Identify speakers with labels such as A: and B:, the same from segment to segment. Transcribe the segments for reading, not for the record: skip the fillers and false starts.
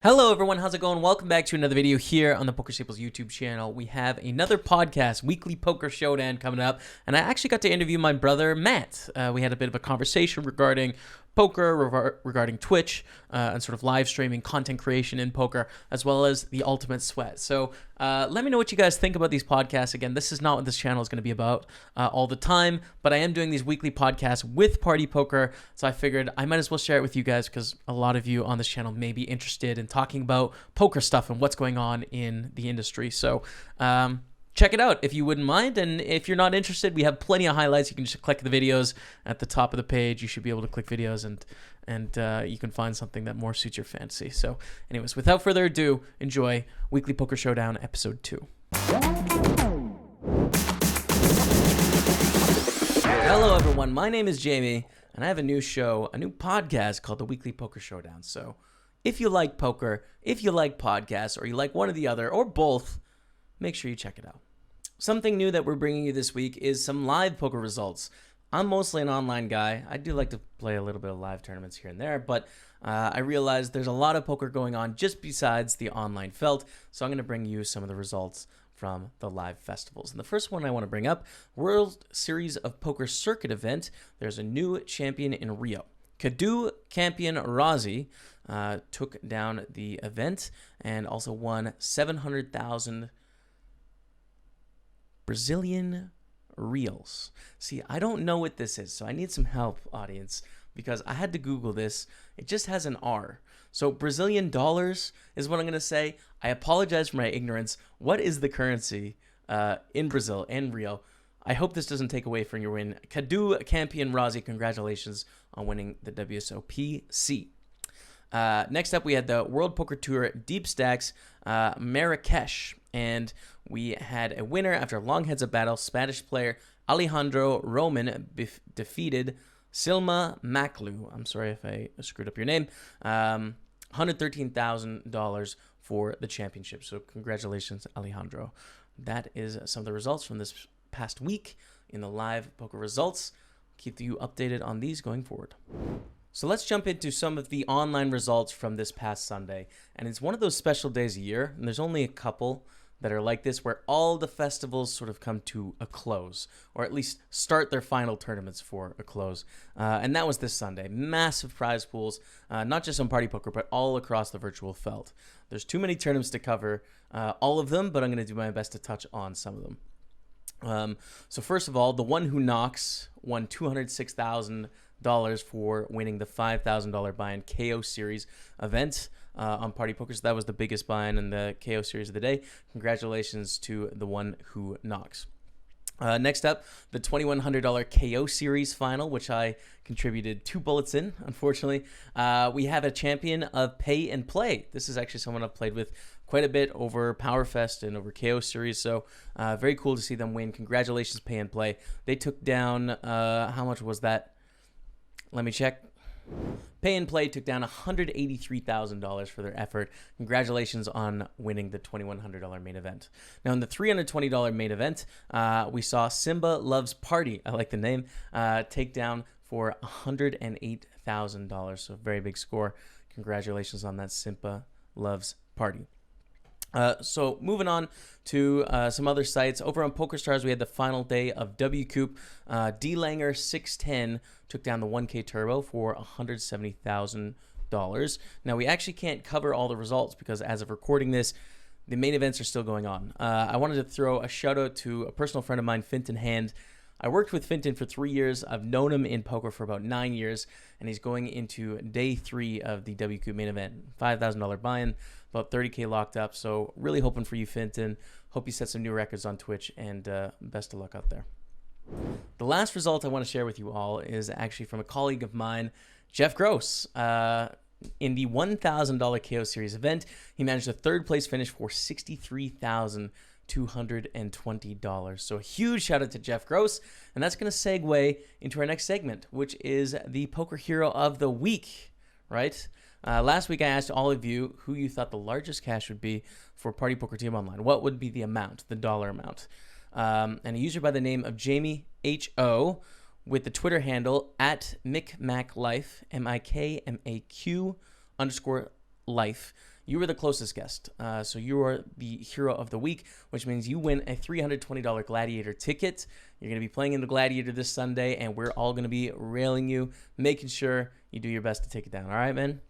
A: Hello everyone, how's it going? Welcome back to another video here on the PokerStaples YouTube channel. We have another podcast, Weekly Poker Showdown, coming up, and I actually got to interview my brother Matt. We had a bit of a conversation regarding poker, regarding Twitch, and sort of live streaming, content creation in poker, as well as the ultimate sweat. So let me know what you guys think about these podcasts. Again, this is not what this channel is going to be about all the time, but I am doing these weekly podcasts with Party Poker, so I figured I might as well share it with you guys because a lot of you on this channel may be interested in talking about poker stuff and what's going on in the industry. So check it out if you wouldn't mind, and if you're not interested, we have plenty of highlights. You can just click the videos at the top of the page. You should be able to click videos and you can find something that more suits your fantasy. So anyways, without further ado, enjoy Weekly Poker Showdown episode 2. Hello everyone, my name is Jamie, and I have a new show, a new podcast called the Weekly Poker Showdown. So if you like poker, if you like podcasts, or you like one or the other, or both, make sure you check it out. Something new that we're bringing you this week is some live poker results. I'm mostly an online guy. I do like to play a little bit of live tournaments here and there, but I realized there's a lot of poker going on just besides the online felt, so I'm going to bring you some of the results from the live festivals. And the first one I want to bring up, World Series of Poker Circuit event. There's a new champion in Rio. Kadu Campion Razi took down the event and also won 700,000 Brazilian reals. See, I don't know what this is, so I need some help, audience, because I had to Google this. It just has an R. So Brazilian dollars is what I'm going to say. I apologize for my ignorance. What is the currency in Brazil and Rio? I hope this doesn't take away from your win. Kadu Campion Razi, congratulations on winning the WSOP-C. Next up, we had the World Poker Tour Deep Stacks Marrakesh, and we had a winner after a long heads-up battle. Spanish player Alejandro Roman defeated Silma Maklu. I'm sorry if I screwed up your name. $113,000 for the championship. So congratulations, Alejandro. That is some of the results from this past week in the live poker results. Keep you updated on these going forward. So let's jump into some of the online results from this past Sunday. And it's one of those special days a year, and there's only a couple that are like this, where all the festivals sort of come to a close, or at least start their final tournaments for a close. And that was this Sunday. Massive prize pools, not just on Party Poker, but all across the virtual felt. There's too many tournaments to cover all of them, but I'm going to do my best to touch on some of them. So first of all, the one who knocks won $206,000 for winning the $5,000 buy-in KO Series event on Party Poker. So that was the biggest buy-in in the KO Series of the day. Congratulations to the one who knocks. Next up, the $2,100 KO Series final, which I contributed 2 bullets in, unfortunately. We have a champion of Pay and Play. This is actually someone I've played with quite a bit over PowerFest and over KO Series, so very cool to see them win. Congratulations, Pay and Play. They took down, how much was that? Let me check. Pay and Play took down $183,000 for their effort. Congratulations on winning the $2,100 main event. Now, in the $320 main event, we saw Simba Loves Party, I like the name, take down for $108,000. So, very big score. Congratulations on that, Simba Loves Party. So moving on to some other sites. Over on PokerStars, we had the final day of WCoop. D Langer 610 took down the 1K Turbo for $170,000. Now, we actually can't cover all the results because as of recording this, the main events are still going on. I wanted to throw a shout out to a personal friend of mine, Finton Hand. I worked with Finton for 3 years. I've known him in poker for about 9 years, and he's going into day 3 of the WCoop main event. $5,000 buy-in, about 30K locked up. So really hoping for you, Finton. Hope you set some new records on Twitch, and best of luck out there. The last result I want to share with you all is actually from a colleague of mine, Jeff Gross. In the $1,000 KO Series event, he managed a third place finish for $63,220. So a huge shout out to Jeff Gross. And that's going to segue into our next segment, which is the Poker Hero of the Week, right? Last week I asked all of you who you thought the largest cash would be for Party Poker Team Online. What would be the amount, the dollar amount? And a user by the name of Jamie H.O. with the Twitter handle @MikMacLife, MIKMAQ_life. you were the closest guest. So you are the hero of the week, which means you win a $320 Gladiator ticket. You're going to be playing in the Gladiator this Sunday, and we're all going to be railing you, making sure you do your best to take it down. All right, man?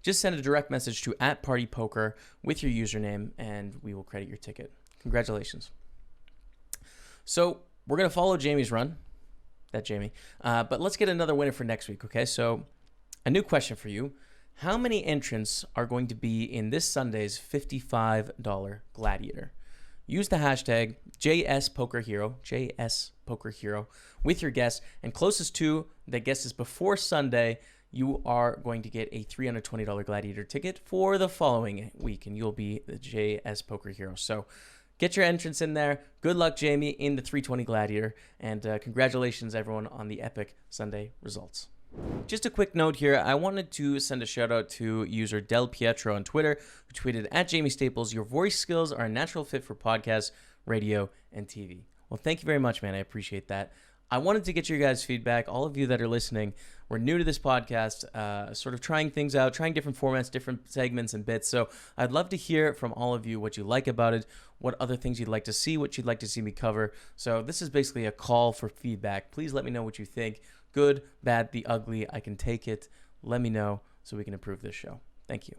A: Just send a direct message to @PartyPoker with your username, and we will credit your ticket. Congratulations. So we're going to follow Jamie's run. That Jamie. But let's get another winner for next week, okay? So a new question for you. How many entrants are going to be in this Sunday's $55 Gladiator? Use the hashtag JSPokerHero with your guess, and closest to the guesses before Sunday, you are going to get a $320 Gladiator ticket for the following week, and you'll be the JS Poker Hero. So get your entrance in there. Good luck, Jamie, in the 320 Gladiator, and congratulations, everyone, on the epic Sunday results. Just a quick note here. I wanted to send a shout out to user Del Pietro on Twitter, who tweeted @JamieStaples, your voice skills are a natural fit for podcasts, radio, and TV. Well, thank you very much, man. I appreciate that. I wanted to get your guys' feedback. All of you that are listening, we're new to this podcast, sort of trying things out, trying different formats, different segments and bits. So I'd love to hear from all of you what you like about it, what other things you'd like to see, what you'd like to see me cover. So this is basically a call for feedback. Please let me know what you think. Good, bad, the ugly, I can take it. Let me know so we can improve this show. Thank you.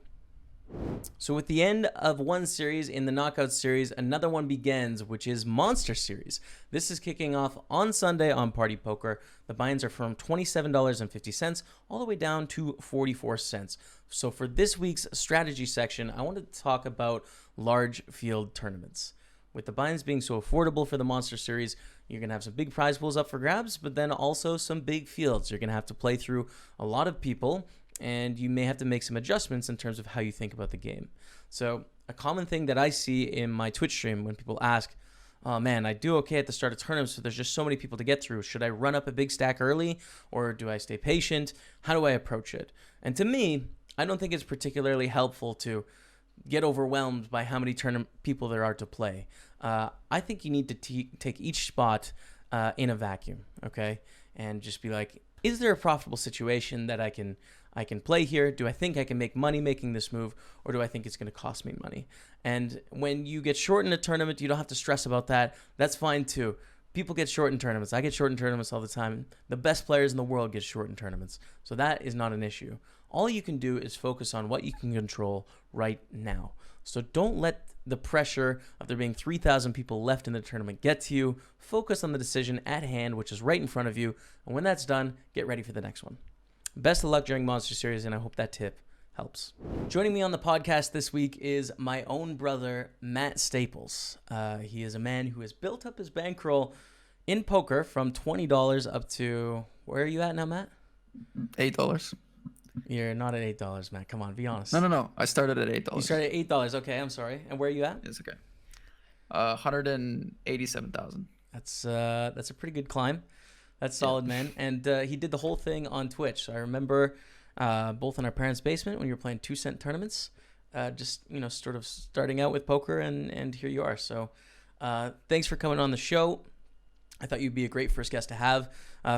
A: So with the end of one series in the Knockout Series, another one begins, which is Monster Series. This is kicking off on Sunday on Party Poker. The buy-ins are from $27.50 all the way down to 44 cents. So for this week's strategy section, I wanted to talk about large field tournaments. With the buy-ins being so affordable for the Monster Series, you're going to have some big prize pools up for grabs, but then also some big fields. You're going to have to play through a lot of people, and you may have to make some adjustments in terms of how you think about the game. So a common thing that I see in my Twitch stream when people ask, oh man, I do okay at the start of tournaments, so there's just so many people to get through. Should I run up a big stack early, or do I stay patient? How do I approach it? And to me, I don't think it's particularly helpful to get overwhelmed by how many people there are to play. I think you need to take each spot in a vacuum, okay? And just be like, is there a profitable situation that I can play here? Do I think I can make money making this move, or do I think it's going to cost me money? And when you get short in a tournament, you don't have to stress about that. That's fine too. People get short in tournaments. I get short in tournaments all the time. The best players in the world get short in tournaments. So that is not an issue. All you can do is focus on what you can control right now. So don't let the pressure of there being 3,000 people left in the tournament get to you. Focus on the decision at hand, which is right in front of you. And when that's done, get ready for the next one. Best of luck during Monster Series, and I hope that tip helps. Joining me on the podcast this week is my own brother, Matt Staples. He is a man who has built up his bankroll in poker from $20 up to, where are you at now, Matt?
B: $8.
A: You're not at $8, Matt. Come on, be honest.
B: No. I started at $8.
A: You started at $8. Okay, I'm sorry. And where are you at?
B: It's okay. 187,000.
A: That's a pretty good climb. That's solid, man. And he did the whole thing on Twitch. So I remember both in our parents' basement when you were playing 2-cent tournaments, just sort of starting out with poker, and here you are. So thanks for coming on the show. I thought you'd be a great first guest to have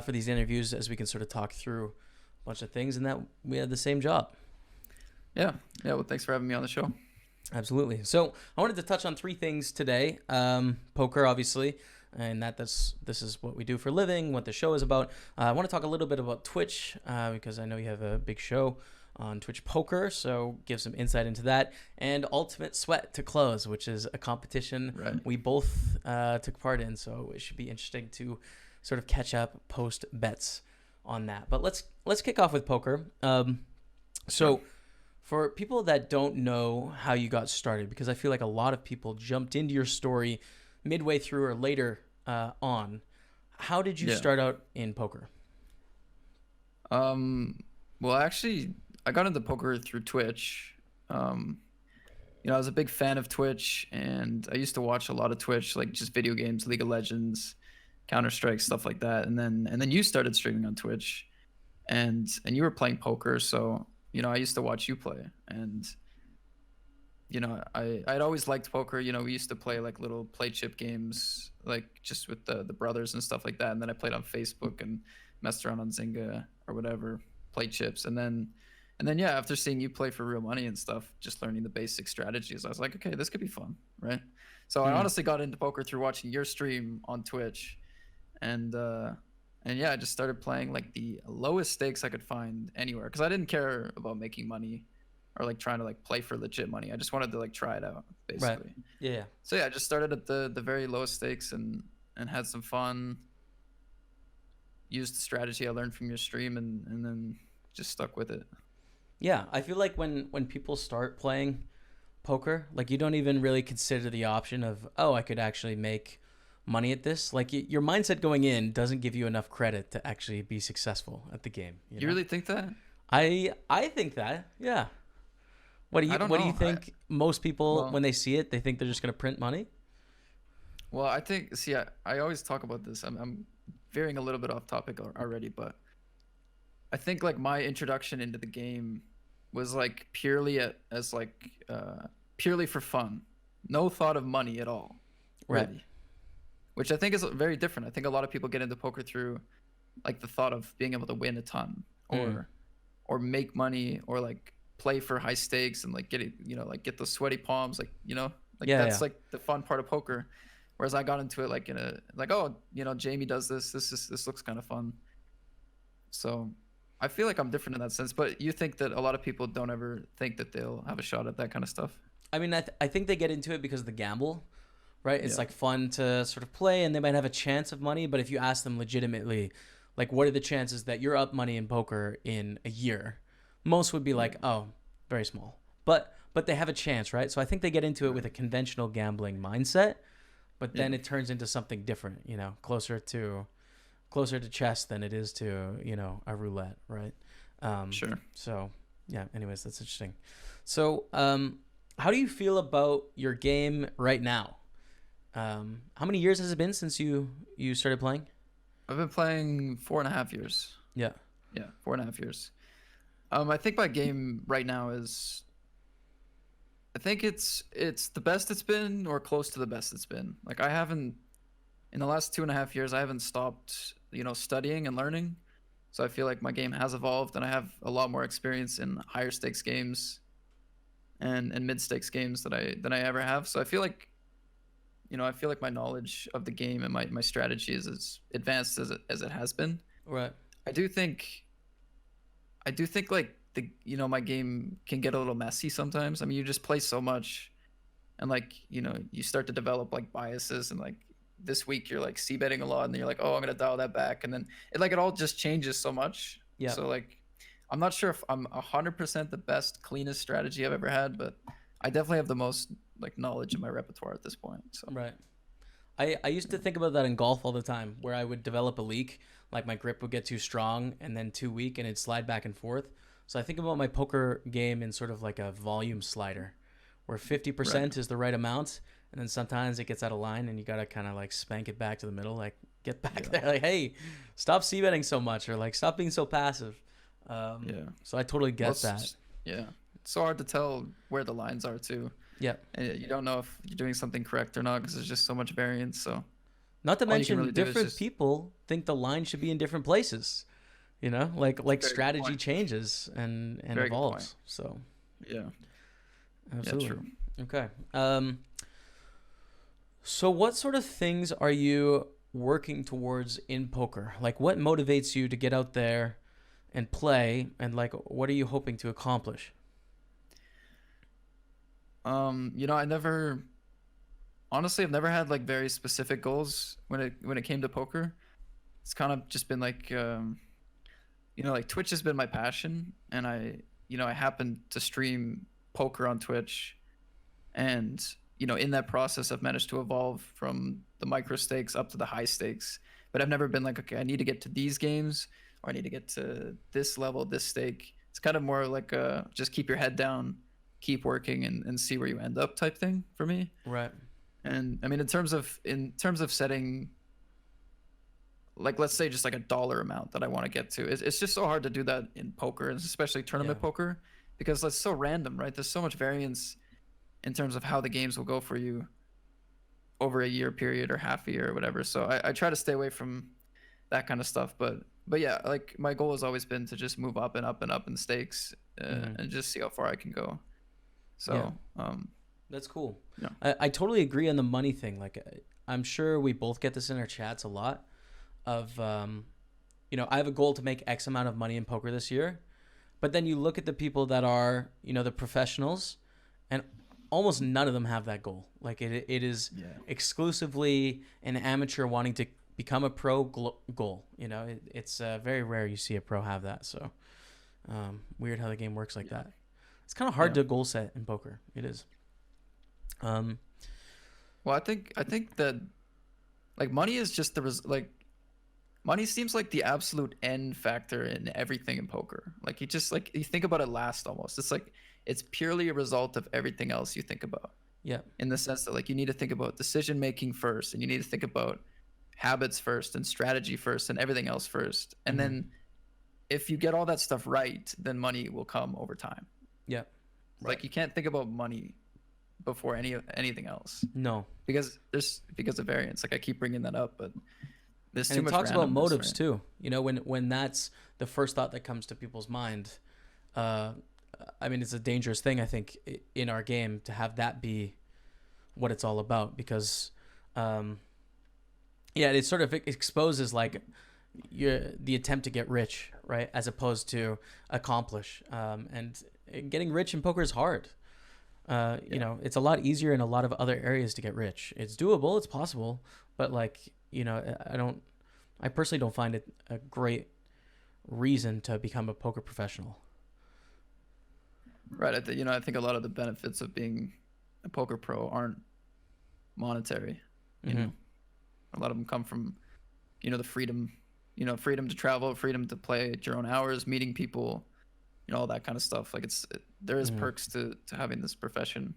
A: for these interviews, as we can sort of talk through a bunch of things, and that we had the same job.
B: Yeah. Well, thanks for having me on the show.
A: Absolutely. So I wanted to touch on 3 things today. Poker, obviously, and this is what we do for a living, what the show is about. I want to talk a little bit about Twitch, because I know you have a big show on Twitch Poker, so give some insight into that. And Ultimate Sweat to close, which is a competition we both took part in, so it should be interesting to sort of catch up post bets on that. But let's kick off with poker. So for people that don't know how you got started, because I feel like a lot of people jumped into your story midway through or later on, how did you start out in poker?
B: Well, actually, I got into poker through Twitch. I was a big fan of Twitch, and I used to watch a lot of Twitch, like just video games, League of Legends, Counter-Strike, stuff like that. And then you started streaming on Twitch, and you were playing poker, so I used to watch you play, and I'd always liked poker. We used to play like little play chip games, like just with the brothers and stuff like that. And then I played on Facebook and messed around on Zynga or whatever, play chips. And then And then yeah, after seeing you play for real money and stuff, just learning the basic strategies, I was like, okay, this could be fun, right? So I
A: Mm,
B: honestly got into poker through watching your stream on Twitch, and uh, and yeah, I just started playing like the lowest stakes I could find anywhere because I didn't care about making money or like trying to like play for legit money. I just wanted to like try it out
A: right.
B: basically.
A: Yeah.
B: So yeah, I just started at the very lowest stakes and had some fun. Used the strategy I learned from your stream and then just stuck with it.
A: Yeah, I feel like when people start playing poker, like you don't even really consider the option of, oh, I could actually make money at this. Like your mindset going in doesn't give you enough credit to actually be successful at the game, you
B: You
A: know?
B: really think that?
A: I think that. Yeah.
B: I don't
A: What do you
B: know.
A: think most people
B: Well,
A: when they see it, they think they're just going to print money?
B: well, I think see, I always talk about this. I'm veering a little bit off topic already, but I think like my introduction into the game was like as like purely for fun, no thought of money at all,
A: Right.
B: really. Which I think is very different. I think a lot of people get into poker through like the thought of being able to win a ton
A: Mm.
B: or make money or like play for high stakes and like get it, like get those sweaty palms, like like
A: Yeah,
B: that's
A: yeah.
B: like the fun part of poker. Whereas I got into it like in a like, oh, Jamie does this. This looks kind of fun. So I feel like I'm different in that sense. But you think that a lot of people don't ever think that they'll have a shot at that kind of stuff?
A: I mean, I think they get into it because of the gamble, right? It's
B: Yeah.
A: like fun to sort of play and they might have a chance of money, but if you ask them legitimately, like what are the chances that you're up money in poker in a year? Most would be
B: Yeah.
A: like, "Oh, very small." But they have a chance, right? So I think they get into it with
B: Right.
A: a conventional gambling mindset, but
B: Yeah.
A: then it turns into something different, you know, closer to chess than it is to, you know, a roulette, right?
B: Sure.
A: So yeah, anyways, that's interesting. So, how do you feel about your game right now? How many years has it been since you started playing?
B: I've been playing 4.5 years.
A: Yeah.
B: Yeah, 4.5 years. I think my game right now is. I think it's the best it's been or close to the best it's been. Like I haven't in the last 2.5 years, I haven't stopped, studying and learning. So I feel like my game has evolved, and I have a lot more experience in higher stakes games and mid stakes games than I ever have. So I feel like my knowledge of the game and my strategy is as advanced as it has been.
A: Right.
B: I do think like my game can get a little messy sometimes. I mean, you just play so much, and like you start to develop like biases, and like this week you're like c betting a lot, and then you're like, oh, I'm gonna dial that back, and then it all just changes so much.
A: Yeah.
B: So like, I'm not sure if I'm 100% the best cleanest strategy I've ever had, but I definitely have the most like knowledge in my repertoire at this point. So
A: Right. I used to think about that in golf all the time, where I would develop a leak, like my grip would get too strong and then too weak, and it'd slide back and forth. So I think about my poker game in sort of like a volume slider, where
B: right,
A: 50% is the right amount, and then sometimes it gets out of line, and you gotta kind of like spank it back to the middle, like get back
B: yeah,
A: there, like hey, stop c-betting so much, or like stop being so passive.
B: yeah.
A: So I totally
B: Well,
A: get that.
B: yeah. It's so hard to tell where the lines are too,
A: Yep.
B: and you don't know if you're doing something correct or not because there's just so much variance. So
A: Not to
B: all you can
A: mention,
B: really do is
A: different
B: just
A: people think the line should be in different places. You know, like
B: very good
A: strategy
B: point.
A: changes and
B: Very good point.
A: evolves. So
B: Yeah, yeah,
A: absolutely.
B: true.
A: Okay. So what sort of things are you working towards in poker? Like, what motivates you to get out there and play? And like, what are you hoping to accomplish?
B: I never honestly I've never had like very specific goals when it came to poker. It's kind of just been like like Twitch has been my passion, and I happen to stream poker on Twitch, and in that process I've managed to evolve from the micro stakes up to the high stakes. But I've never been like, okay, I need to get to these games, or I need to get to this level, this stake. It's kind of more like just keep your head down, keep working, and see where you end up type thing for me.
A: Right.
B: And I mean, in terms of setting, like, let's say just like a dollar amount that I want to get to, it's just so hard to do that in poker, and especially
A: Yeah.
B: tournament poker, because it's so random, right? There's so much variance in terms of how the games will go for you over a year period or half a year or whatever. So I try to stay away from that kind of stuff. But but yeah, like my goal has always been to just move up and up and up in stakes,
A: Mhm.
B: and just see how far I can go.
A: Yeah.
B: So,
A: That's cool.
B: yeah,
A: I totally agree on the money thing. Like, I'm sure we both get this in our chats a lot of, I have a goal to make X amount of money in poker this year. But then you look at the people that are, the professionals, and almost none of them have that goal. Like, it is
B: yeah,
A: exclusively an amateur wanting to become a pro goal. It's very rare you see a pro have that. So weird how the game works like that. It's kind of hard
B: yeah.
A: to goal set in poker. It is.
B: Well, I think that like money is just like money seems like the absolute end factor in everything in poker. Like you think about it last almost. It's like it's purely a result of everything else you think about.
A: Yeah.
B: In the sense that like you need to think about decision making first, and you need to think about habits first, and strategy first, and everything else first. And
A: Mhm.
B: then if you get all that stuff right, then money will come over time.
A: Yeah.
B: Like you can't think about money before anything else
A: No.
B: because of variance. Like I keep bringing that up, but there's too
A: And it
B: much
A: talks about
B: randomness,
A: motives
B: right?
A: too. When that's the first thought that comes to people's mind. Uh, I mean, it's a dangerous thing, I think, in our game to have that be what it's all about, because, it sort of exposes like the attempt to get rich, right, as opposed to accomplish. And getting rich in poker is hard. It's a lot easier in a lot of other areas to get rich. It's doable, it's possible, but like, I personally don't find it a great reason to become a poker professional.
B: Right. I think a lot of the benefits of being a poker pro aren't monetary. You
A: Mm-hmm.
B: know, a lot of them come from, the freedom, freedom to travel, freedom to play at your own hours, meeting people, all that kind of stuff. Like there is
A: Mm-hmm.
B: perks to having this profession.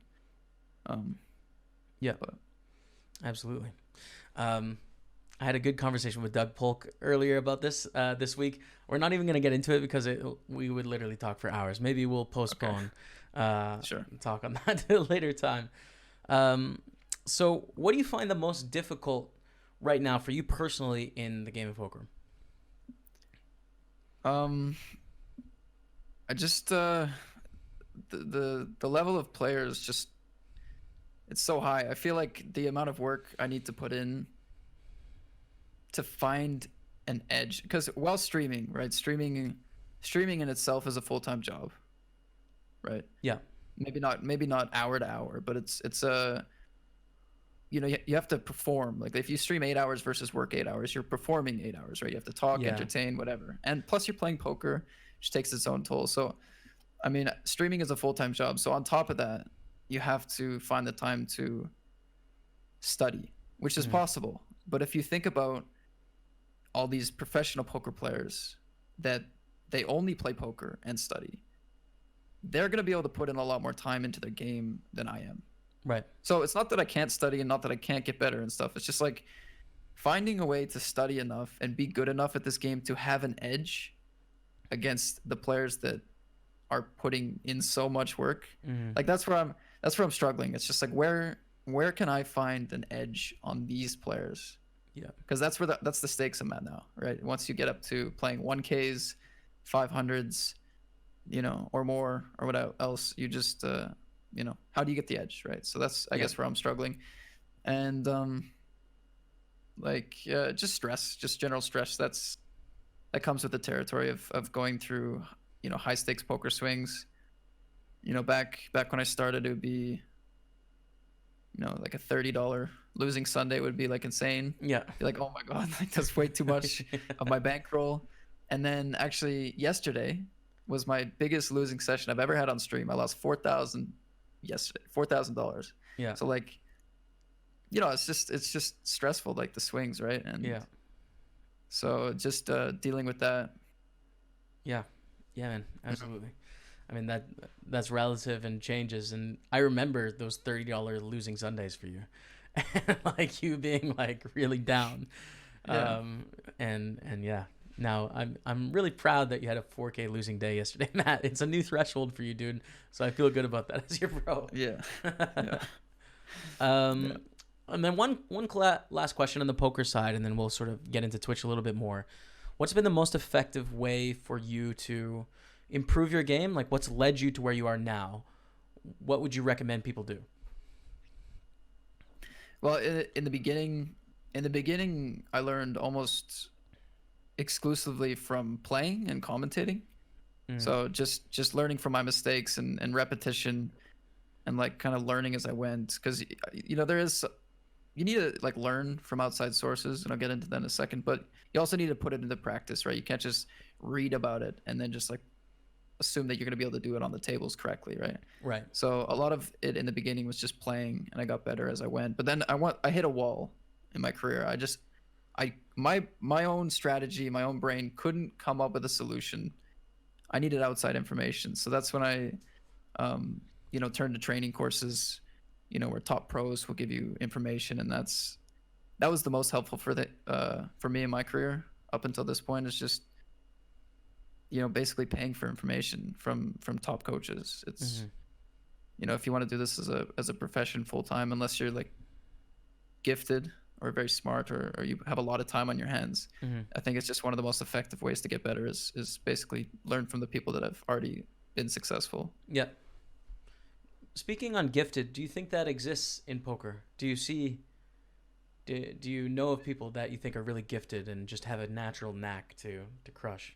A: Yeah,
B: But
A: absolutely. I had a good conversation with Doug Polk earlier about this week. We're not even going to get into it because we would literally talk for hours. Maybe we'll postpone
B: sure.
A: talk on that to a later time. So what do you find the most difficult right now for you personally in the game of poker?
B: I just the level of players just it's so high. I feel like the amount of work I need to put in to find an edge, because while streaming, right? Streaming in itself is a full-time job, right?
A: Yeah.
B: Maybe not hour to hour, but it's a you have to perform. Like if you stream 8 hours versus work 8 hours, you're performing 8 hours, right? You have to talk,
A: Yeah.
B: entertain, whatever, and plus you're playing poker, which takes its own toll. So I mean, streaming is a full-time job, so on top of that you have to find the time to study, which is
A: Mhm.
B: possible. But if you think about all these professional poker players that they only play poker and study, they're going to be able to put in a lot more time into their game than I am.
A: Right.
B: So it's not that I can't study and not that I can't get better and stuff. It's just like finding a way to study enough and be good enough at this game to have an edge against the players that are putting in so much work.
A: Mm-hmm.
B: Like that's where I'm struggling. It's just like where can I find an edge on these players?
A: Yeah.
B: Because that's the stakes I'm at now, right? Once you get up to playing 1Ks, 500s, or more, or what else, you just how do you get the edge, right? So that's I guess where I'm struggling. And just stress, just general stress that comes with the territory of going through high stakes poker swings. Back when I started, it would be like a $30 losing Sunday would be like insane.
A: Yeah.
B: Be like, oh my god, like that's way too much of my bankroll. And then actually yesterday was my biggest losing session I've ever had on stream. I lost $4,000 yesterday, $4,000.
A: Yeah.
B: So like, it's just stressful, like the swings, right? And
A: yeah.
B: So just dealing with that.
A: Yeah, man, absolutely. I mean that's relative and changes, and I remember those $30 losing Sundays for you, like you being like really down, and yeah. Now I'm really proud that you had a 4K losing day yesterday, Matt. It's a new threshold for you, dude. So I feel good about that as your pro.
B: Yeah.
A: And then one last question on the poker side, and then we'll sort of get into Twitch a little bit more. What's been the most effective way for you to improve your game? Like, what's led you to where you are now? What would you recommend people do?
B: Well, in the beginning, I learned almost exclusively from playing and commentating. So just learning from my mistakes and repetition, and like kind of learning as I went, because you need to like learn from outside sources, and I'll get into that in a second, but you also need to put it into practice, right? You can't just read about it and then just like assume that you're going to be able to do it on the tables correctly, right?
A: Right.
B: So a lot of it in the beginning was just playing, and I got better as I went. But then I hit a wall in my career. My own strategy, my own brain couldn't come up with a solution. I needed outside information. So that's when I turned to training courses, where top pros will give you information, and that was the most helpful for me in my career up until this point, is just basically paying for information from top coaches. It's if you want to do this as a profession full time, unless you're like gifted or very smart, or you have a lot of time on your hands, I think it's just one of the most effective ways to get better is basically learn from the people that have already been successful.
A: Yeah. Speaking on gifted, do you think that exists in poker? Do you know of people that you think are really gifted and just have a natural knack to crush?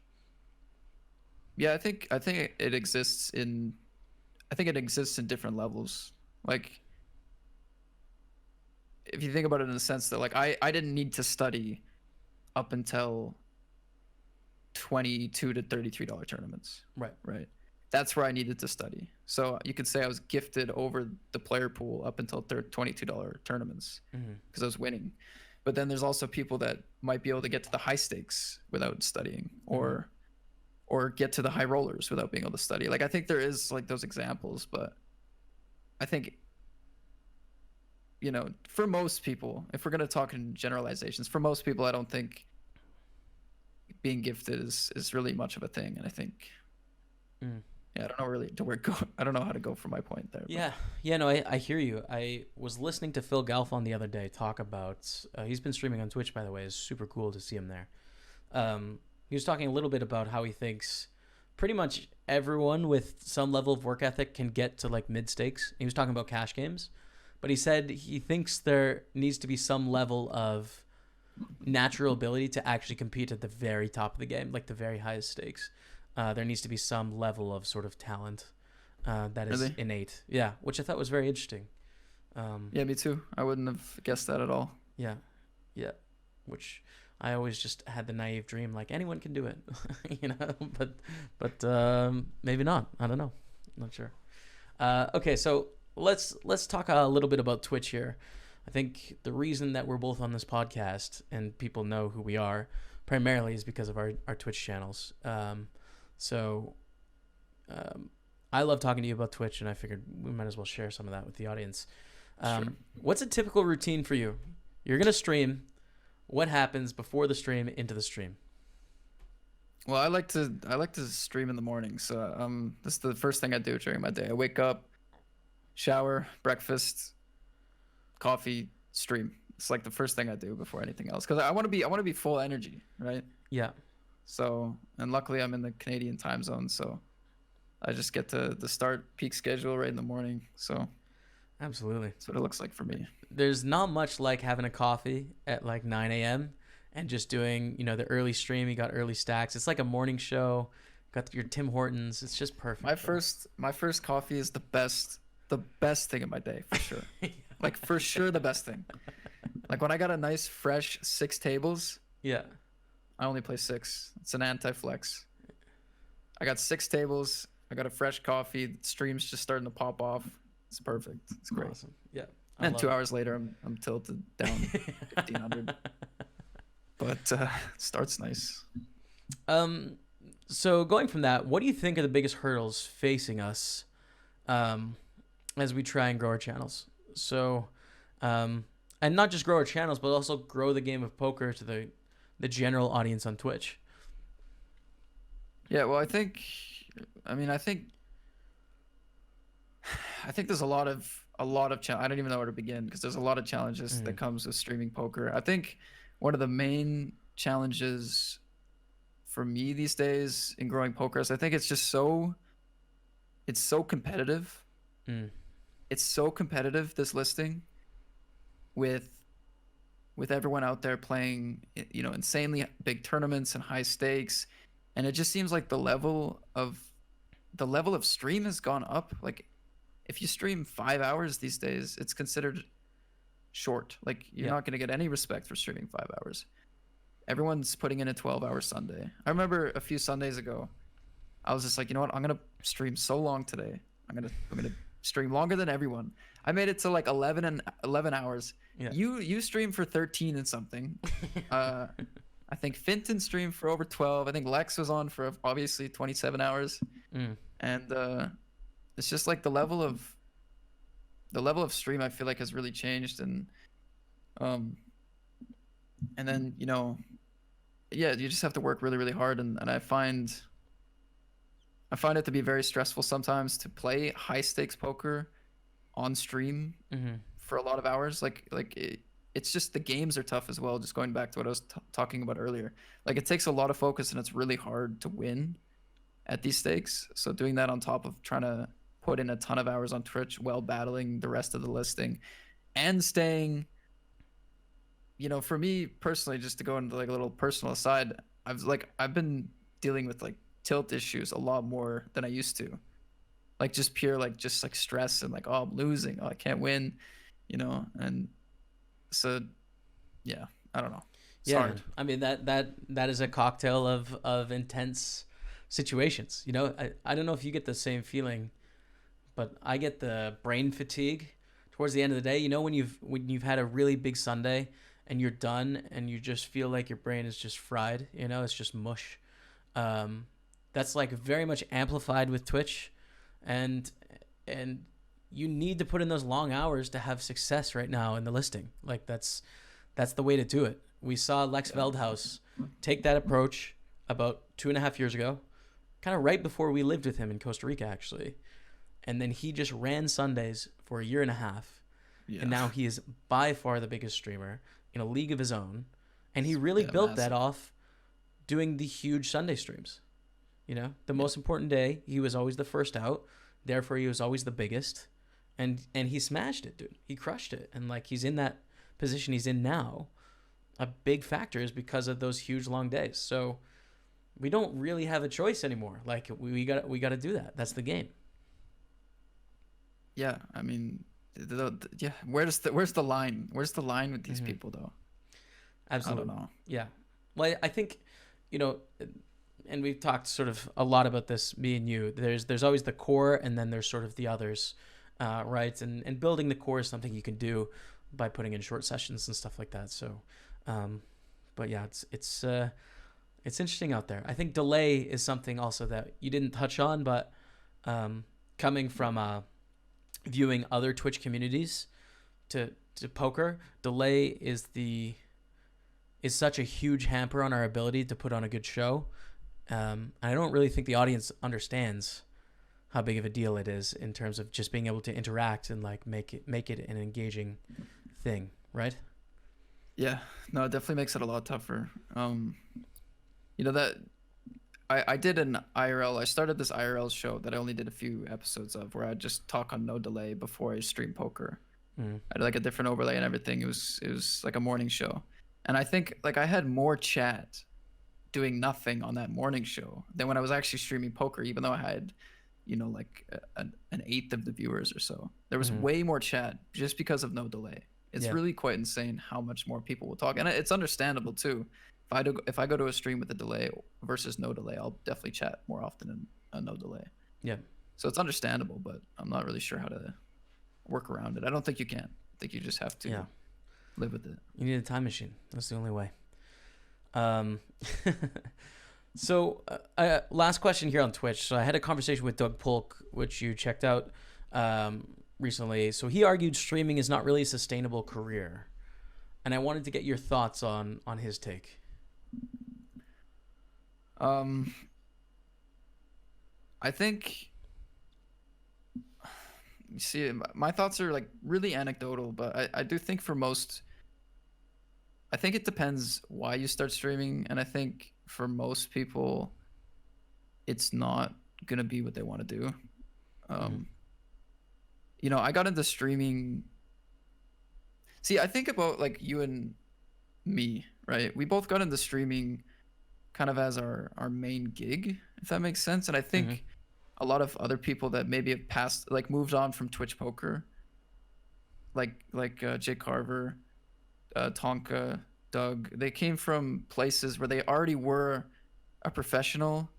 B: Yeah, I think it exists in different levels. Like, if you think about it in the sense that like I didn't need to study up until $22 to $33 tournaments. Right. That's where I needed to study. So you could say I was gifted over the player pool up until $22 tournaments because I was winning. But then there's also people that might be able to get to the high stakes without studying, or get to the high rollers without being able to study. Like, I think there is like those examples, but I think, for most people, if we're going to talk in generalizations, for most people, I don't think being gifted is really much of a thing. And I think, yeah, I don't know really to where go. I don't know how to go from my point there.
A: Yeah. Yeah, no, I hear you. I was listening to Phil Galfond the other day talk about, he's been streaming on Twitch, by the way. It's super cool to see him there. He was talking a little bit about how he thinks pretty much everyone with some level of work ethic can get to like mid stakes. He was talking about cash games, but he said he thinks there needs to be some level of natural ability to actually compete at the very top of the game, like the very highest stakes. There needs to be some level of sort of talent that is innate. Yeah, which I thought was very interesting.
B: Yeah, me too. I wouldn't have guessed that at all.
A: Yeah. Which I always just had the naive dream, like anyone can do it, but maybe not. I don't know. I'm not sure. Okay, so let's talk a little bit about Twitch here. I think the reason that we're both on this podcast and people know who we are primarily is because of our Twitch channels. I love talking to you about Twitch, and I figured we might as well share some of that with the audience.
B: Sure.
A: What's a typical routine for you? You're going to stream. What happens before the stream, into the stream?
B: Well, I like to stream in the morning. So this is the first thing I do during my day. I wake up, shower, breakfast, coffee, stream. It's like the first thing I do before anything else, because I want to be full energy, right?
A: Yeah.
B: So, and luckily I'm in the Canadian time zone, so I just get to start peak schedule right in the morning. So
A: absolutely,
B: that's what it looks like for me.
A: There's not much like having a coffee at like 9 a.m. and just doing, the early stream. You got early stacks. It's like a morning show. Got your Tim Hortons. It's just perfect.
B: My first coffee is the best thing in my day, for sure.
A: Yeah.
B: Like, for sure, the best thing. Like, when I got a nice fresh 6 tables.
A: Yeah.
B: I only play 6. It's an anti-flex. I got 6 tables. I got a fresh coffee. The stream's just starting to pop off. It's perfect. It's great.
A: Awesome. Yeah.
B: And 2 hours later, I'm tilted down 1,500. But starts nice.
A: So going from that, what do you think are the biggest hurdles facing us as we try and grow our channels? So, and not just grow our channels, but also grow the game of poker to the general audience on Twitch.
B: Yeah, well, I think there's a lot of I don't even know where to begin, because there's a lot of challenges that comes with streaming poker. I think one of the main challenges for me these days in growing poker is I think it's so competitive.
A: Mm.
B: It's so competitive, this listing, with everyone out there playing, insanely big tournaments and high stakes, and it just seems like the level of stream has gone up. Like if you stream 5 hours these days, it's considered short. Like you're
A: Yeah.
B: not going to get any respect for streaming 5 hours. Everyone's putting in a 12-hour Sunday. I remember a few Sundays ago, I was just like, you know what? I'm gonna stream so long today. I'm gonna stream longer than everyone. I made it to like 11 hours.
A: Yeah.
B: You streamed for 13 and something. I think Finton streamed for over 12. I think Lex was on for obviously 27 hours.
A: Mm.
B: And it's just like the level of stream I feel like has really changed. And then yeah, you just have to work really, really hard, and I find it to be very stressful sometimes to play high stakes poker on stream
A: Mm-hmm.
B: for a lot of hours. It's just the games are tough as well. Just going back to what I was talking about earlier, like it takes a lot of focus and it's really hard to win at these stakes. So doing that on top of trying to put in a ton of hours on Twitch while battling the rest of the listing and staying, for me personally, just to go into like a little personal aside, I've been dealing with like tilt issues a lot more than I used to. Like just pure just like stress and like, oh, I'm losing, oh, I can't win, and so yeah, I don't know. It's
A: Yeah,
B: hard.
A: I mean that is a cocktail of intense situations. I don't know if you get the same feeling, but I get the brain fatigue towards the end of the day. When you've had a really big Sunday and you're done and you just feel like your brain is just fried. It's just mush. That's like very much amplified with Twitch, and you need to put in those long hours to have success right now in the listing. Like that's the way to do it. We saw Lex Veldhaus take that approach about 2.5 years ago, kind of right before we lived with him in Costa Rica, actually. And then he just ran Sundays for 1.5 years.
B: Yeah.
A: And now he is by far the biggest streamer in a league of his own. And he really built that off doing the huge Sunday streams. The most important day, he was always the first out. Therefore, he was always the biggest. And he smashed it, dude. He crushed it. And like he's in that position he's in now. A big factor is because of those huge long days. So we don't really have a choice anymore. Like we got to do that. That's the game.
B: Yeah, I mean, yeah. Where's the line? Where's the line with these people though?
A: Absolutely.
B: I don't know.
A: Yeah. Well, I think, and we've talked sort of a lot about this, me and you. There's always the core, and then there's sort of the others, right? And building the core is something you can do by putting in short sessions and stuff like that. So, but yeah, it's interesting out there. I think delay is something also that you didn't touch on, but coming from viewing other Twitch communities to poker, delay is such a huge hamper on our ability to put on a good show. And I don't really think the audience understands how big of a deal it is in terms of just being able to interact and like make it an engaging thing, right?
B: Yeah, no, it definitely makes it a lot tougher. That I did an IRL. I started this IRL show that I only did a few episodes of, where I just talk on no delay before I stream poker. I had like a different overlay and everything. It was like a morning show, and I think like I had more chat doing nothing on that morning show than when I was actually streaming poker, even though I had, like an eighth of the viewers or so. There was way more chat just because of no delay. It's really quite insane how much more people will talk, and it's understandable too. If I go to a stream with a delay versus no delay, I'll definitely chat more often in a no delay.
A: Yeah.
B: So it's understandable, but I'm not really sure how to work around it. I don't think you can. I think you just have to live with it.
A: You need a time machine. That's the only way. So last question here on Twitch. So I had a conversation with Doug Polk, which you checked out recently. So he argued streaming is not really a sustainable career, and I wanted to get your thoughts on his take.
B: I think, you see, my thoughts are like really anecdotal, but I do think for most, I think it depends why you start streaming, and I think for most people, it's not gonna be what they want to do.
A: Mm-hmm.
B: I got into streaming. See, I think about like you and me, right? We both got into streaming kind of as our main gig, if that makes sense. And I
A: Mm-hmm.
B: think a lot of other people that maybe have passed, like moved on from Twitch poker, like Jake Carver, Tonka, Doug, they came from places where they already were a professional,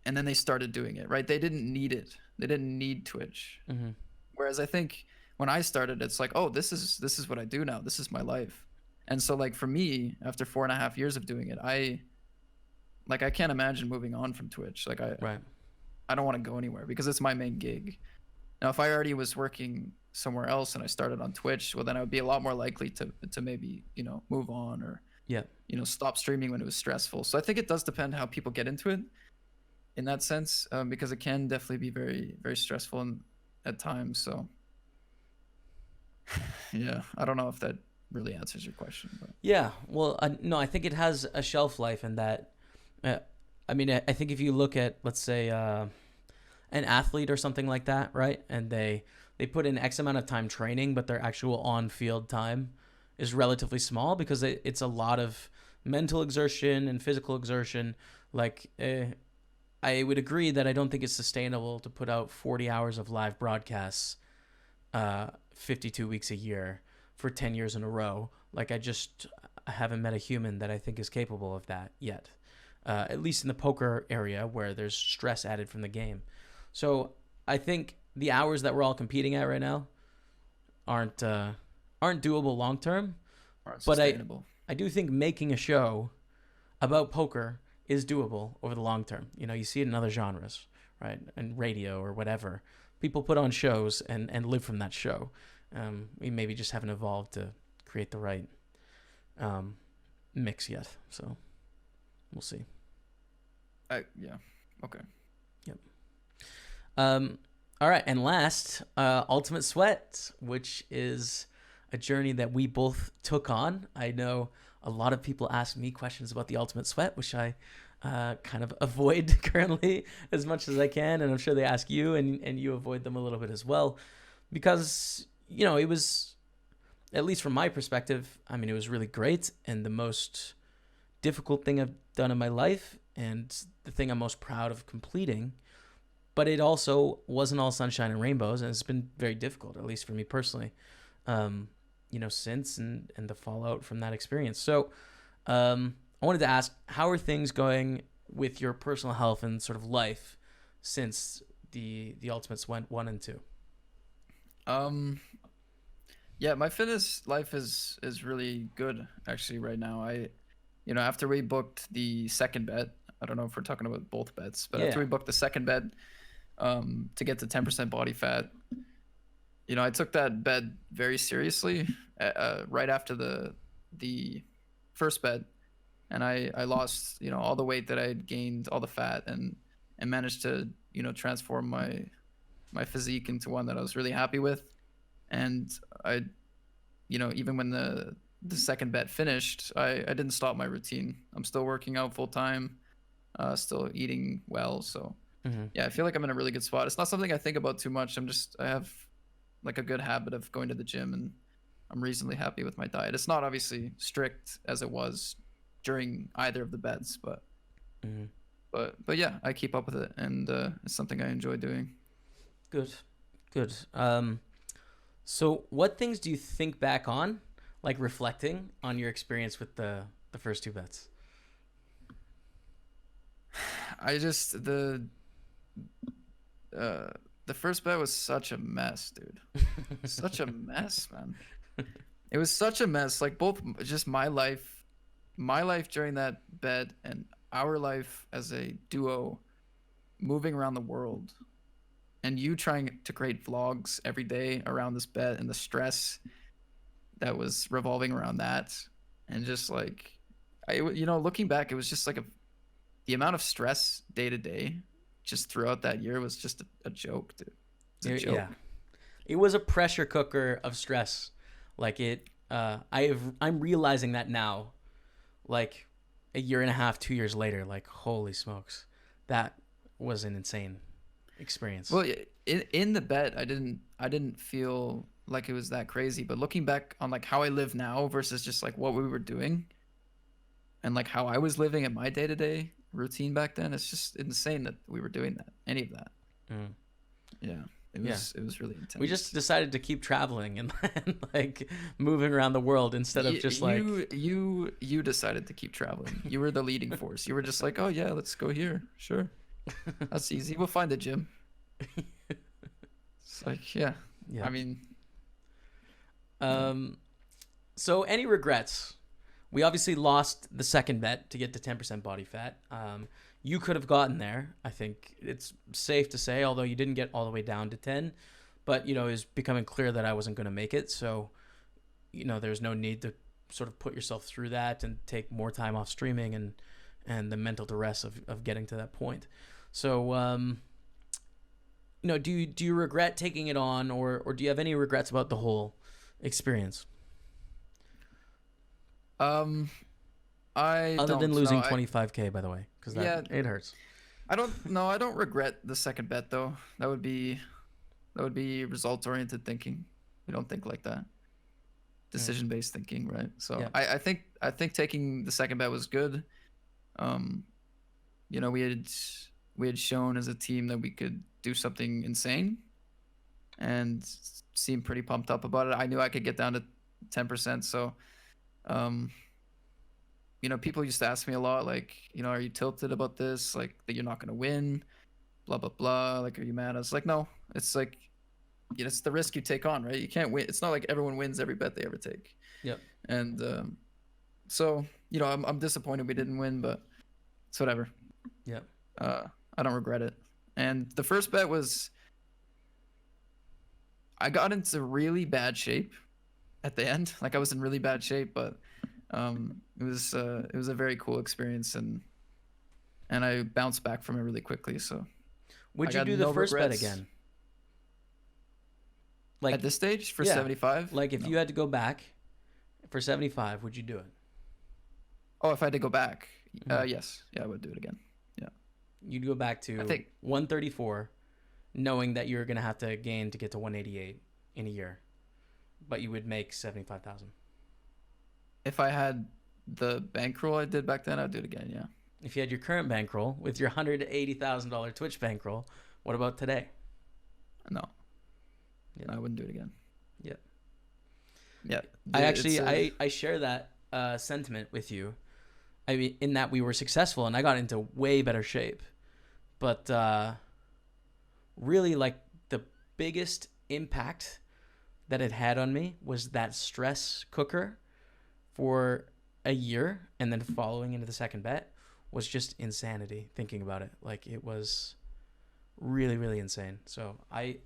B: and then they started doing it, right? They didn't need it. They didn't need Twitch.
A: Mm-hmm.
B: Whereas I think when I started, it's like, oh, this is what I do now. This is my life. And so like for me, after 4.5 years of doing it, I can't imagine moving on from Twitch. Like
A: Right.
B: I don't want to go anywhere because it's my main gig. Now, if I already was working somewhere else and I started on Twitch, well, then I would be a lot more likely to maybe move on or
A: Yeah.
B: stop streaming when it was stressful. So I think it does depend how people get into it in that sense, because it can definitely be very very stressful at times. So yeah, I don't know if that really answers your question, but
A: Yeah. Well, no, I think it has a shelf life in that. Uh, I mean, I think if you look at, let's say, an athlete or something like that, right? And they put in X amount of time training, but their actual on field time is relatively small because it's a lot of mental exertion and physical exertion. Like, I would agree that I don't think it's sustainable to put out 40 hours of live broadcasts, 52 weeks a year for 10 years in a row. Like, I haven't met a human that I think is capable of that yet. At least in the poker area where there's stress added from the game. So I think the hours that we're all competing at right now aren't doable long term.
B: aren't
A: But
B: sustainable.
A: I do think making a show about poker is doable over the long term. You see it in other genres, right? And radio or whatever. People put on shows and live from that show. We maybe just haven't evolved to create the right mix yet. So we'll see.
B: Yeah. Okay.
A: Yep. All right, and last, Ultimate Sweat, which is a journey that we both took on. I know a lot of people ask me questions about the Ultimate Sweat, which I kind of avoid currently as much as I can, and I'm sure they ask you, and you avoid them a little bit as well, because it was, at least from my perspective, I mean, it was really great and the most difficult thing I've done in my life, and the thing I'm most proud of completing. But it also wasn't all sunshine and rainbows, and it's been very difficult, at least for me personally, since and the fallout from that experience. So I wanted to ask, how are things going with your personal health and sort of life since the Ultimates went 1 and 2?
B: Yeah, my fitness life is really good actually right now. After we booked the second bet, I don't know if we're talking about both bets, but after we booked the second bet, to get to 10% body fat, I took that bet very seriously right after the first bet, and I lost all the weight that I had gained, all the fat, and managed to transform my physique into one that I was really happy with. And I even when the second bet finished, I didn't stop my routine. I'm still working out full time, still eating well. So yeah, I feel like I'm in a really good spot. It's not something I think about too much. I have like a good habit of going to the gym, and I'm reasonably happy with my diet. It's not obviously strict as it was during either of the bets, but yeah, I keep up with it, and it's something I enjoy doing.
A: Good. So what things do you think back on, like reflecting on your experience with the first two bets?
B: The first bet was such a mess, dude. Such a mess, man. It was such a mess. Like both just my life during that bet and our life as a duo moving around the world, and you trying to create vlogs every day around this bet and the stress that was revolving around that. And just like looking back, it was just like the amount of stress day to day just throughout that year was just a joke, dude. It's a joke.
A: Yeah, it was a pressure cooker of stress. Like I'm realizing that now. Like a year and a half, 2 years later, like, holy smokes, that was an insane experience.
B: Well, in the bet, I didn't feel like it was that crazy. But looking back on like how I live now versus just like what we were doing, and like how I was living in my day-to-day routine back then, it's just insane that we were doing that, any of that.
A: Mm.
B: Yeah, it was really intense.
A: We just decided to keep traveling and, like moving around the world instead of just like
B: you decided to keep traveling. You were the leading force. You were just like, oh yeah, let's go here. Sure, that's easy. We'll find a gym. It's like, yeah. I mean,
A: so any regrets? We obviously lost the second bet to get to 10% body fat. You could have gotten there. I think it's safe to say, although you didn't get all the way down to 10, but, you know, it was becoming clear that I wasn't going to make it. So, you know, there's no need to sort of put yourself through that and take more time off streaming and the mental duress of getting to that point. So, you know, do you regret taking it on, or do you have any regrets about the whole experience? Other than losing 25K, by the way, because it hurts.
B: I don't regret the second bet though. That would be results oriented thinking. We don't think like that. Decision based thinking, right? So yeah. I think taking the second bet was good. You know, we had shown as a team that we could do something insane, and seemed pretty pumped up about it. I knew I could get down to 10%. So, you know, people used to ask me a lot, like, you know, are you tilted about this? Like, that you're not going to win, blah, blah, blah. Like, are you mad? I was like, no, it's like, you know, it's the risk you take on, right? You can't win. It's not like everyone wins every bet they ever take.
A: Yep.
B: And, so, you know, I'm disappointed we didn't win, but it's whatever.
A: Yep.
B: I don't regret it. And the first bet was, I got into really bad shape at the end. Like, I was in really bad shape, but it was a very cool experience, and I bounced back from it really quickly. So
A: would you do the first bet again?
B: Like at this stage for 75?
A: Like if you had to go back for 75, would you do it?
B: Oh, if I had to go back, yes, I would do it again. Yeah,
A: you'd go back to 134, knowing that you're gonna have to gain to get to 188 in a year, but you would make 75,000.
B: If I had the bankroll I did back then, I'd do it again. Yeah.
A: If you had your current bankroll with your $180,000 Twitch bankroll, what about today?
B: No. Yeah. I wouldn't do it again.
A: Yeah.
B: Yeah.
A: I share that sentiment with you. I mean, in that we were successful and I got into way better shape, but really, like, the biggest impact that it had on me was that stress cooker for a year, and then following into the second bet was just insanity thinking about it. Like, it was really, really insane. So I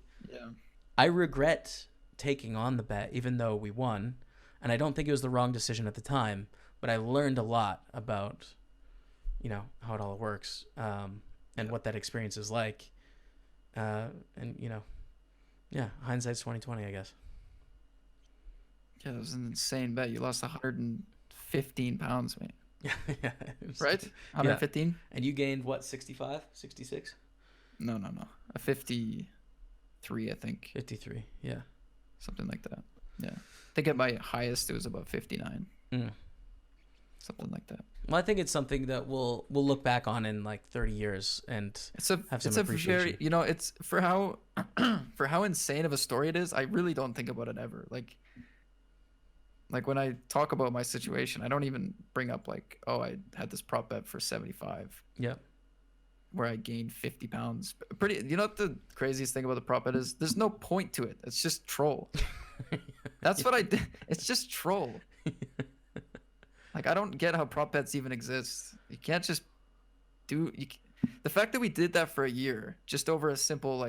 A: regret taking on the bet, even though we won, and I don't think it was the wrong decision at the time, but I learned a lot about, you know, how it all works, and what that experience is like. And, you know, hindsight's 2020, I guess.
B: Yeah, it was an insane bet. You lost 115 pounds, mate.
A: Yeah.
B: Right? 115?
A: Yeah. And you gained, what, 65? 66?
B: No. A 53, I think.
A: 53, yeah.
B: Something like that. Yeah. I think at my highest, it was about 59. Something like that.
A: Well, I think it's something that we'll look back on in like 30 years and have some appreciation.
B: Very, you know, it's for how insane of a story it is. I really don't think about it ever. Like when I talk about my situation, I don't even bring up like, oh, I had this prop bet for 75.
A: Yeah.
B: Where I gained 50 pounds. You know what the craziest thing about the prop bet is? There's no point to it. It's just troll. That's what I did. It's just troll. Like, I don't get how prop bets even exist. You can't just the fact that we did that for a year just over a simple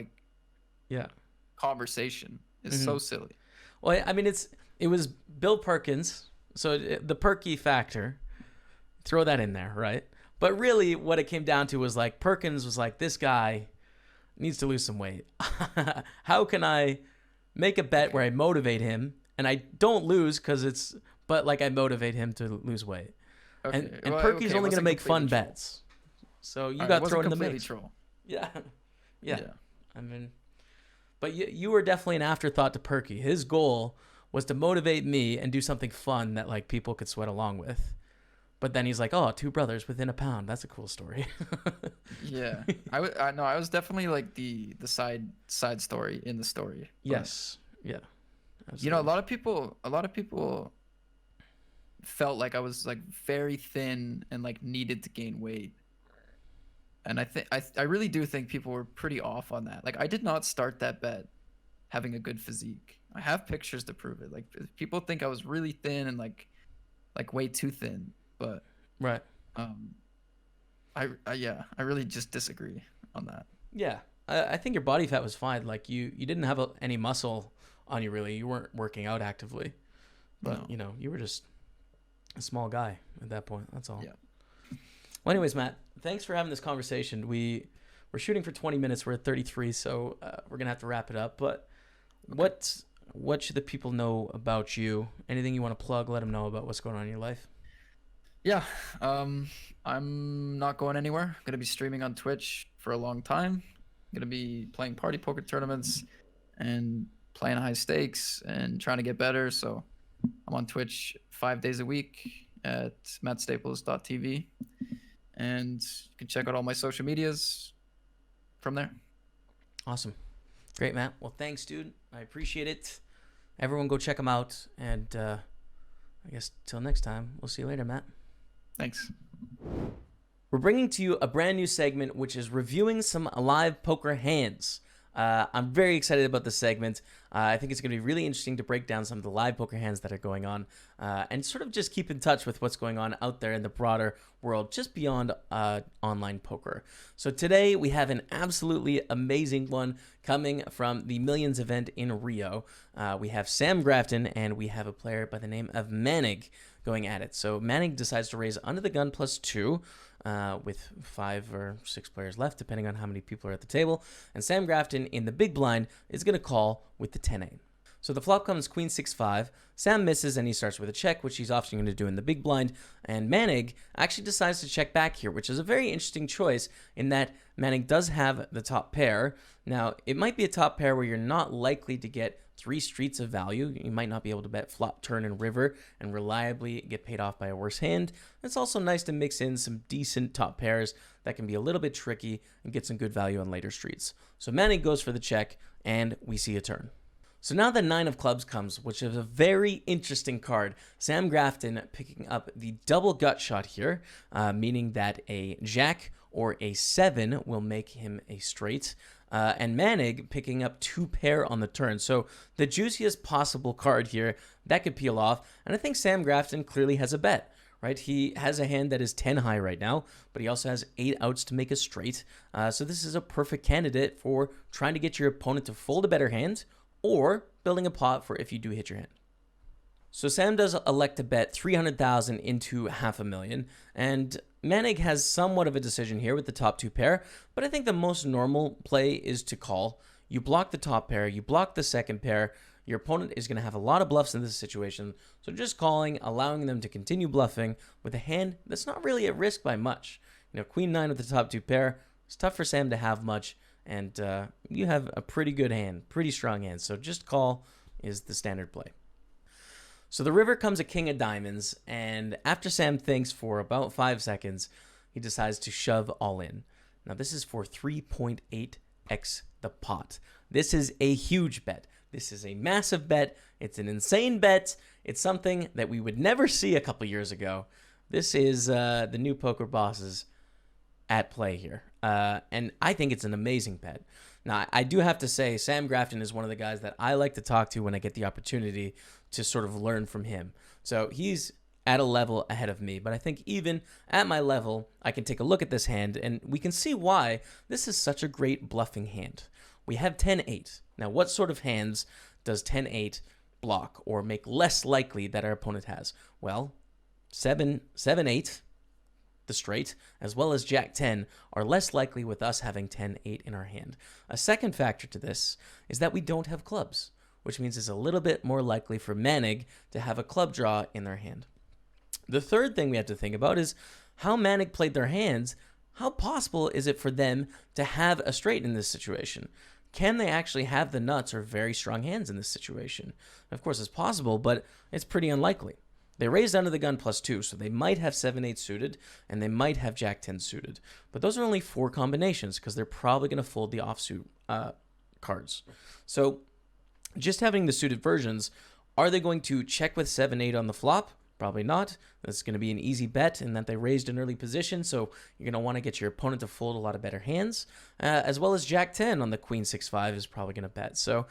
B: conversation is so silly.
A: Well, I mean, it was Bill Perkins, so the perky factor, throw that in there, right? But really what it came down to was like, Perkins was like, this guy needs to lose some weight. How can I make a bet where I motivate him and I don't lose but like I motivate him to lose weight?
B: Okay.
A: And
B: Well,
A: Perky's
B: okay, it
A: only going to
B: wasn't
A: make fun
B: completely troll.
A: bets. So you
B: All right, it
A: got
B: wasn't
A: thrown in the
B: completely
A: mix.
B: troll.
A: Yeah. Yeah.
B: Yeah.
A: I mean, but you were definitely an afterthought to Perky. His goal was to motivate me and do something fun that like people could sweat along with. But then he's like, "Oh, two brothers within a pound. That's a cool story."
B: Yeah. I was definitely like the side story in the story. But,
A: Yes. Yeah.
B: you know,
A: Absolutely.
B: a lot of people felt like I was like very thin and like needed to gain weight. And I really do think people were pretty off on that. Like I did not start that bet having a good physique. I have pictures to prove it. Like people think I was really thin and like way too thin, but
A: Right.
B: um I really just disagree on that.
A: Yeah. I think your body fat was fine. Like you didn't have any muscle on you really. You weren't working out actively. But,
B: No.
A: you know, you were just a small guy at that point. That's all.
B: Yeah.
A: Well, anyways, Matt, thanks for having this conversation. We're shooting for 20 minutes. We're at 33, so we're gonna have to wrap it up. But what should the people know about you? Anything you want to plug? Let them know about what's going on in your life.
B: Yeah. I'm not going anywhere. Gonna be streaming on Twitch for a long time. Gonna be playing party poker tournaments and playing high stakes and trying to get better. So I'm on Twitch 5 days a week at mattstaples.tv. And you can check out all my social medias from there.
A: Awesome, great, Matt. Well, thanks, dude. I appreciate it. Everyone, go check them out. And I guess till next time, we'll see you later, Matt.
B: Thanks.
A: We're bringing to you a brand new segment, which is reviewing some live poker hands. I'm very excited about this segment. I think it's going to be really interesting to break down some of the live poker hands that are going on and sort of just keep in touch with what's going on out there in the broader world, just beyond online poker. So today we have an absolutely amazing one coming from the Millions event in Rio. We have Sam Grafton and we have a player by the name of Manig going at it. So Manig decides to raise under the gun +2. With 5 or 6 players left, depending on how many people are at the table. And Sam Grafton in the big blind is going to call with the 10-8. So the flop comes Queen 6-5. Sam misses and he starts with a check, which he's often going to do in the big blind. And Manig actually decides to check back here, which is a very interesting choice in that Manig does have the top pair. Now, it might be a top pair where you're not likely to get 3 streets of value. You might not be able to bet flop, turn, and river and reliably get paid off by a worse hand. It's also nice to mix in some decent top pairs that can be a little bit tricky and get some good value on later streets. So Manig goes for the check, and we see a turn. So now the 9 of clubs comes, which is a very interesting card. Sam Grafton picking up the double gut shot here, meaning that a jack or a 7 will make him a straight. And Manig picking up 2 pair on the turn. So the juiciest possible card here that could peel off. And I think Sam Grafton clearly has a bet, right? He has a hand that is 10 high right now, but he also has 8 outs to make a straight. So this is a perfect candidate for trying to get your opponent to fold a better hand or building a pot for if you do hit your hand. So Sam does elect to bet 300,000 into $500,000, and Manig has somewhat of a decision here with the top 2 pair, but I think the most normal play is to call. You block the top pair, you block the second pair. Your opponent is going to have a lot of bluffs in this situation, so just calling, allowing them to continue bluffing with a hand that's not really at risk by much. You know, Queen 9 with the top 2 pair, it's tough for Sam to have much, and you have a pretty good hand, pretty strong hand, so just call is the standard play. So the river comes a king of diamonds, and after Sam thinks for about 5 seconds, he decides to shove all in. Now this is for 3.8x the pot. This is a huge bet. This is a massive bet. It's an insane bet. It's something that we would never see a couple years ago. This is the new poker bosses at play here. And I think it's an amazing bet. Now, I do have to say, Sam Grafton is one of the guys that I like to talk to when I get the opportunity to sort of learn from him. So he's at a level ahead of me, but I think even at my level, I can take a look at this hand and we can see why this is such a great bluffing hand. We have 10-8. Now, what sort of hands does 10-8 block or make less likely that our opponent has? Well, 7-8, the straight, as well as Jack 10 are less likely with us having 10-8 in our hand. A second factor to this is that we don't have clubs, which means it's a little bit more likely for Manig to have a club draw in their hand. The third thing we have to think about is how Manic played their hands. How possible is it for them to have a straight in this situation? Can they actually have the nuts or very strong hands in this situation? Of course, it's possible, but it's pretty unlikely. They raised under the gun +2, so they might have 7-8 suited, and they might have Jack-10 suited. But those are only 4 combinations, because they're probably going to fold the offsuit cards. So just having the suited versions, are they going to check with 7-8 on the flop? Probably not. That's going to be an easy bet in that they raised an early position, so you're going to want to get your opponent to fold a lot of better hands, as well as Jack-10 on the Queen 6-5 is probably going to bet. So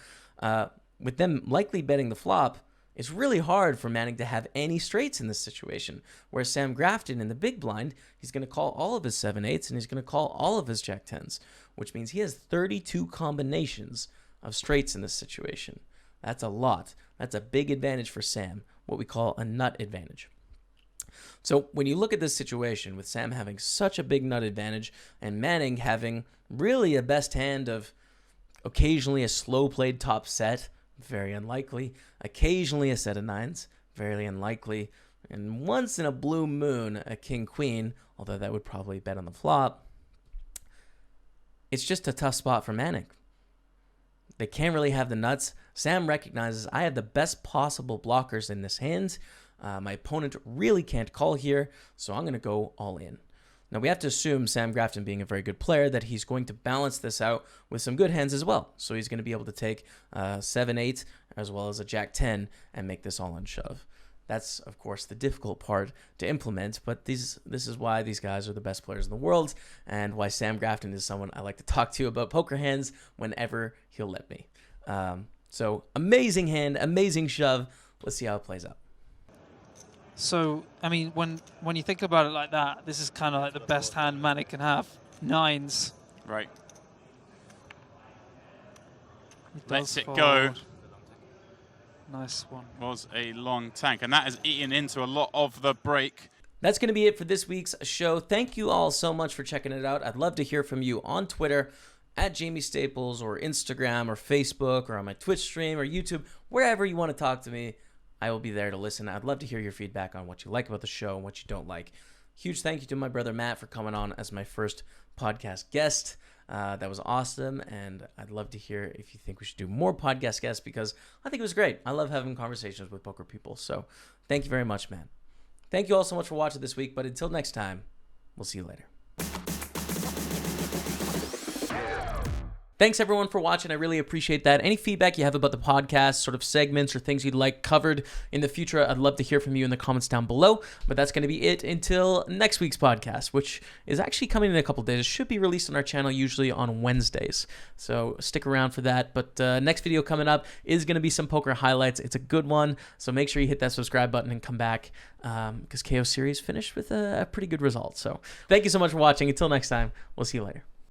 A: with them likely betting the flop, it's really hard for Manning to have any straights in this situation, whereas Sam Grafton in the big blind, he's going to call all of his 7-8s and he's going to call all of his Jack-10s, which means he has 32 combinations of straights in this situation. That's a lot. That's a big advantage for Sam, what we call a nut advantage. So when you look at this situation with Sam having such a big nut advantage and Manning having really a best hand of occasionally a slow played top set, very unlikely, occasionally a set of 9s, very unlikely, and once in a blue moon a king-queen, although that would probably bet on the flop, it's just a tough spot for Manning. They can't really have the nuts. Sam recognizes I have the best possible blockers in this hand. My opponent really can't call here, so I'm going to go all in. Now, we have to assume Sam Grafton being a very good player that he's going to balance this out with some good hands as well. So he's going to be able to take 7-8 as well as a Jack-10 and make this all on shove. That's, of course, the difficult part to implement, but this is why these guys are the best players in the world and why Sam Grafton is someone I like to talk to about poker hands whenever he'll let me. So amazing hand, amazing shove. Let's see how it plays out.
C: So, I mean, when you think about it like that, this is kind of like the best hand Manic can have. 9s.
D: Right.
C: He
D: Lets
C: does
D: it
C: fold.
D: go.
C: Nice one.
D: Was a long tank, and that has eaten into a lot of the break.
A: That's going to be it for this week's show. Thank you all so much for checking it out. I'd love to hear from you on Twitter at Jamie Staples or Instagram or Facebook or on my Twitch stream or YouTube, wherever you want to talk to me. I will be there to listen. I'd love to hear your feedback on what you like about the show and what you don't like. Huge thank you to my brother Matt for coming on as my first podcast guest. That was awesome, and I'd love to hear if you think we should do more podcast guests because I think it was great. I love having conversations with poker people, so thank you very much, man. Thank you all so much for watching this week, but until next time, we'll see you later. Thanks, everyone, for watching. I really appreciate that. Any feedback you have about the podcast, sort of segments or things you'd like covered in the future, I'd love to hear from you in the comments down below. But that's going to be it until next week's podcast, which is actually coming in a couple days. It should be released on our channel usually on Wednesdays. So stick around for that. But next video coming up is going to be some poker highlights. It's a good one. So make sure you hit that subscribe button and come back because KO Series finished with a pretty good result. So thank you so much for watching. Until next time, we'll see you later.